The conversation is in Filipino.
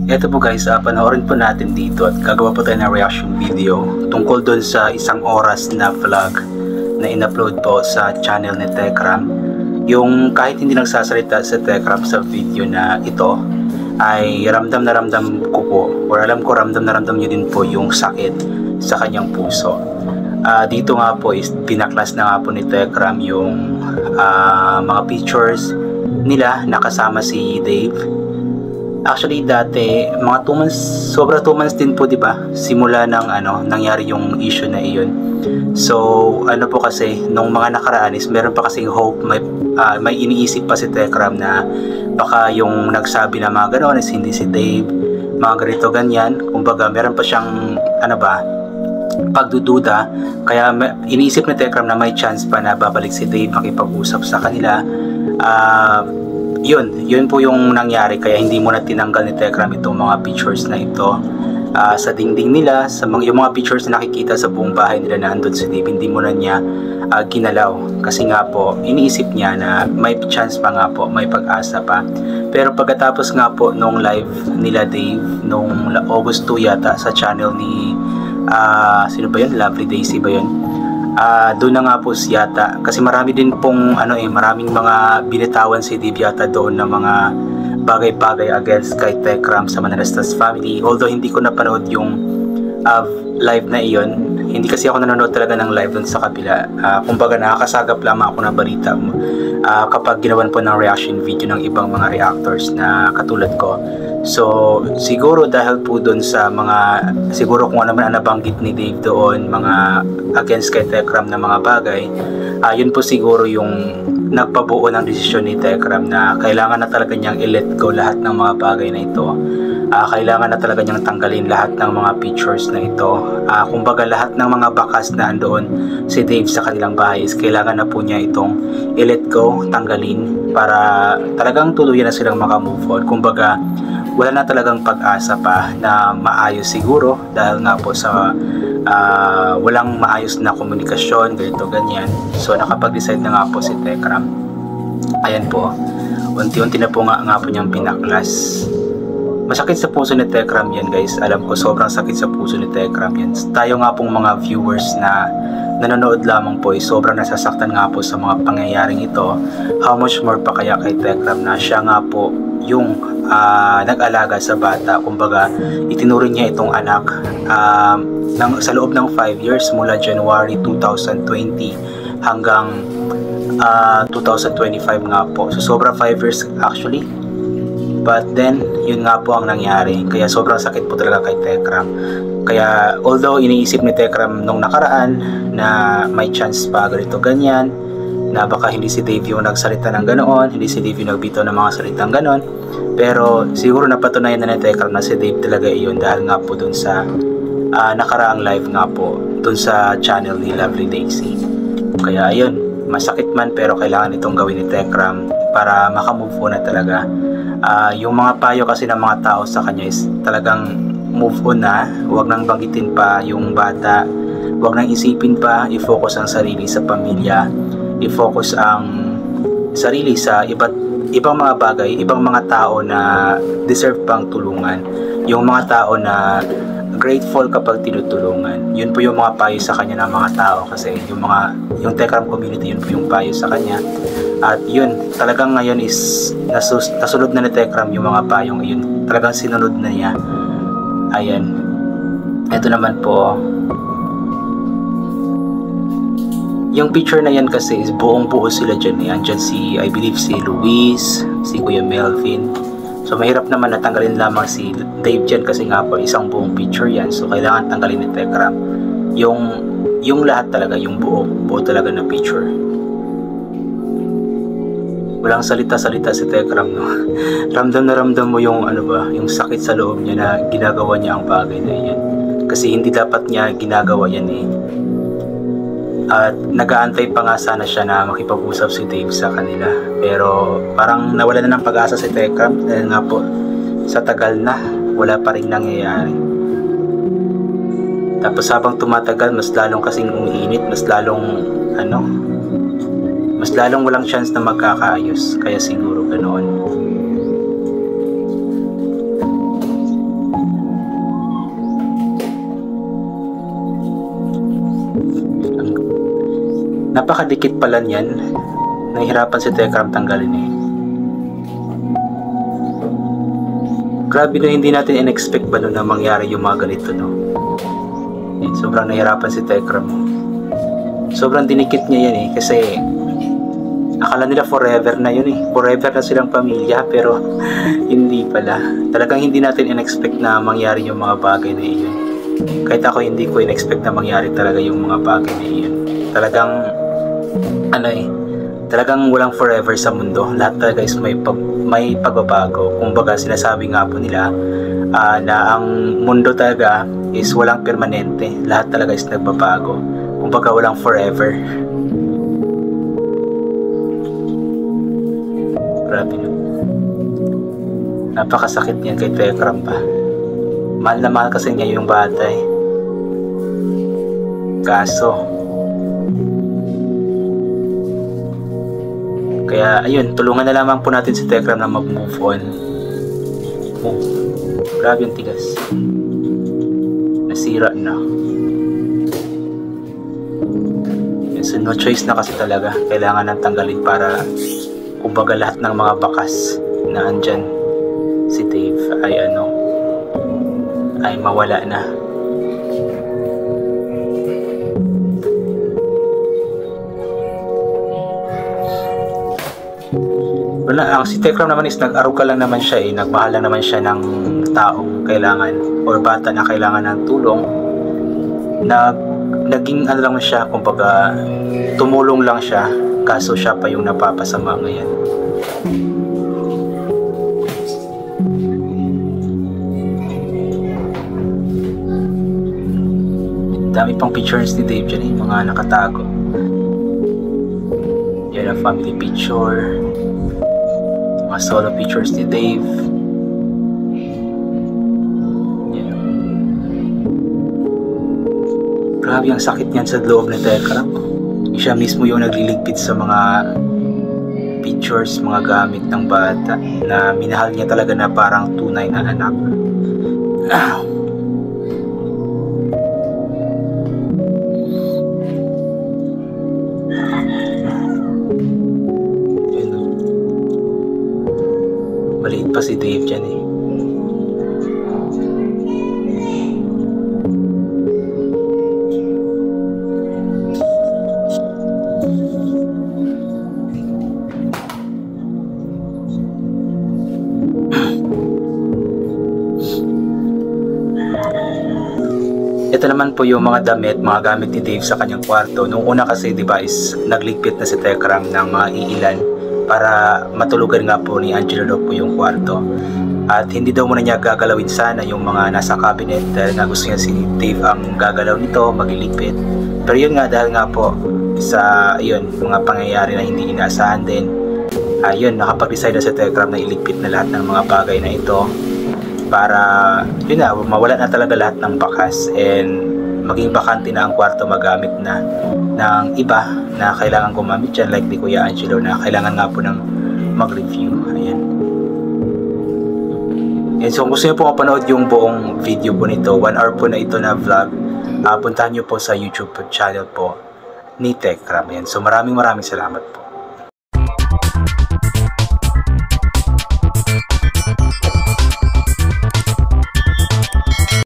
Eto po guys, panoorin po natin dito at gagawa po tayo ng reaction video tungkol doon sa 1 oras na vlog na in-upload po sa channel ni Tekram. Yung kahit hindi nagsasalita sa Tekram sa video na ito ay ramdam na ramdam ko po, or alam ko ramdam na ramdam nyo din po yung sakit sa kanyang puso. Dito nga po is pinaklas na nga po ni Tekram yung mga pictures nila nakasama si Dave. Actually dati mga 2 months, sobra 2 months din po, di ba? Simula ng nangyari yung issue na iyon. So po kasi nung mga nakaraan is meron pa kasing hope, may iniisip pa si Tekram na baka yung nagsabi na mga ganoon is hindi si Dave, mga ganito ganyan. Kumbaga meron pa siyang pagdududa, kaya iniisip ni Tekram na may chance pa na babalik si Dave makipag-usap sa kanila. Yun po yung nangyari, kaya hindi mo na tinanggal ni Tekram itong mga pictures na ito sa dingding nila, yung mga pictures na nakikita sa buong bahay nila na andun si Dave, hindi mo na niya ginalaw kasi nga po iniisip niya na may chance pa nga po, may pag-asa pa. Pero pagkatapos nga po nung live nila Dave nung August 2 yata sa channel ni sino ba yun? Lovely Daisy ba yun? Doon na nga po yata kasi marami din pong maraming mga binitawan si Dave yata doon na mga bagay-bagay against kay Tekram sa Manalastas family. Although hindi ko napanood yung live na iyon, hindi kasi ako nanonood talaga ng live doon sa kabila. Kumbaga nakakasagap lamang ako ng balita kapag ginawan po ng reaction video ng ibang mga reactors na katulad ko. So siguro dahil po doon sa siguro kung ano man ang nabanggit ni Dave doon, mga against kay Tekram na mga bagay, yun po siguro yung nagpabuo ng desisyon ni Tekram na kailangan na talaga niyang i-let go lahat ng mga bagay na ito. Kailangan na talaga niyang tanggalin lahat ng mga pictures na ito. Kumbaga lahat ng mga bakas na andoon si Dave sa kanilang bahay is kailangan na po niya itong i-let go, tanggalin para talagang tuluyan na silang makamove on. Kumbaga wala na talagang pag-asa pa na maayos siguro dahil nga po sa walang maayos na komunikasyon, ganito ganyan. So nakapag-decide na nga po si Tekram. Ayan po, unti-unti na po nga po niyang pinaklas. Masakit sa puso ni Tekram yan guys, alam ko sobrang sakit sa puso ni Tekram yan. Tayo nga pong mga viewers na nanonood lamang po sobrang nasasaktan nga po sa mga pangyayaring ito. How much more pa kaya kay Tekram na siya nga po yung nag-alaga sa bata. Kumbaga itinuring niya itong anak sa loob ng 5 years mula January 2020 hanggang 2025 nga po. So sobra 5 years actually. But then yun nga po ang nangyari, kaya sobrang sakit po talaga kay Tekram. Kaya although iniisip ni Tekram nung nakaraan na may chance pa ganito ganyan, na baka hindi si Dave yung nagsalita ng ganoon, hindi si Dave yung nagbitaw ng mga salitang ganoon, pero siguro napatunayan na ni Tekram na si Dave talaga iyon dahil nga po dun sa nakaraang live nga po dun sa channel ni Lovely Daisy. Kaya ayun, masakit man pero kailangan itong gawin ni Tekram para makamove on na talaga. Yung mga payo kasi ng mga tao sa kanya is talagang move on na, huwag nang banggitin pa yung bata, huwag nang isipin pa, i-focus ang sarili sa pamilya, i-focus ang sarili sa ibang mga bagay, ibang mga tao na deserve pang tulungan, yung mga tao na grateful kapag tinutulungan. Yun po yung mga payo sa kanya ng mga tao kasi yung Tekram community, yun po yung payo sa kanya. At yun, talagang ngayon is nasunod na ni Tekram yung mga payong yun. Talagang sinunod na niya. Ayan. Ito naman po. Yung picture na yan kasi is buong buo sila dyan. Andyan I believe si Luis, si Kuya Melvin. So mahirap naman natanggalin lamang si Dave dyan kasi nga po isang buong picture yan. So kailangan tanggalin ni Tekram yung lahat talaga, yung buo talaga na picture. Walang salita-salita si Tekram, no? Ramdam na ramdam mo yung yung sakit sa loob niya na ginagawa niya ang bagay na yan. Kasi hindi dapat niya ginagawa yan eh. At nag-aantay pa nga sana siya na makipag-usap si Dave sa kanila. Pero parang nawala na ng pag-asa si Tekram dahil nga po sa tagal na wala pa rin nangyayari. Tapos habang tumatagal mas lalong kasing umiinit, mas lalong walang chance na magkakaayos. Kaya siguro ganoon. Napakadikit pala niyan. Nahihirapan si Tekram tanggalin eh. Grabe na, hindi natin in-expect ba na mangyari yung mga ganito, no? Sobrang nahihirapan si Tekram. Sobrang dinikit niya yan eh, kasi akala nila forever na yun eh. Forever na silang pamilya, pero hindi pala. Talagang hindi natin in-expect na mangyari yung mga bagay na iyon. Kahit ako hindi ko in-expect na mangyari talaga yung mga bagay na iyon. Talagang talagang walang forever sa mundo. Lahat talaga is may pagbabago. Kumbaga sinasabi nga po nila na ang mundo talaga is walang permanente. Lahat talaga is nagbabago. Kumbaga walang forever. Grabe na. Napakasakit niyan kay Tekram pa. Mahal na mahal kasi niya yung bata eh. Kaso kaya ayun, tulungan na lamang po natin si Tekram na mag-move on. Grabe yung tigas. Nasira na. So no choice na kasi talaga. Kailangan nang tanggalin para kumbaga lahat ng mga bakas na andyan si Dave ay mawala na. Wala, si Tekram naman is nag-aruga lang naman siya eh, nagmahal lang naman siya ng taong kailangan or bata na kailangan ng tulong. Naging lang siya, kumbaga tumulong lang siya, kaso siya pa yung napapasama ngayon. Dami pang pictures ni Dave dyan eh, mga nakatago. Yan ang family picture, mga solo pictures ni Dave. Yan. Grabe ang sakit niyan sa loob ni Tekram. Siya mismo yung nagliligpit sa mga pictures, mga gamit ng bata na minahal niya talaga na parang tunay na anak. Maliit pa si Dave dyan eh. Ito naman po yung mga damit, mga gamit ni Dave sa kanyang kwarto. Nung una kasi device, nagligpit na si Tekram ng mga iilan para matulugan nga po ni Angelo po yung kwarto. At hindi daw muna niya gagalawin sana yung mga nasa cabinet dahil nga gusto niya si Dave ang gagalaw nito, magliligpit. Pero yun nga, dahil nga po sa mga pangyayari na hindi inaasahan din, nakapag-decide na si Tekram na iligpit na lahat ng mga bagay na ito para mawala na talaga lahat ng bakas and maging bakante na ang kwarto, magamit na ng iba na kailangan gumamit dyan, like ni Kuya Angelo na kailangan nga po ng mag-review. Ayan. And so kung gusto nyo po mapanood yung buong video po nito, 1 hour po na ito na vlog, puntahan nyo po sa YouTube channel po ni Tekram. Ayan. So maraming salamat po.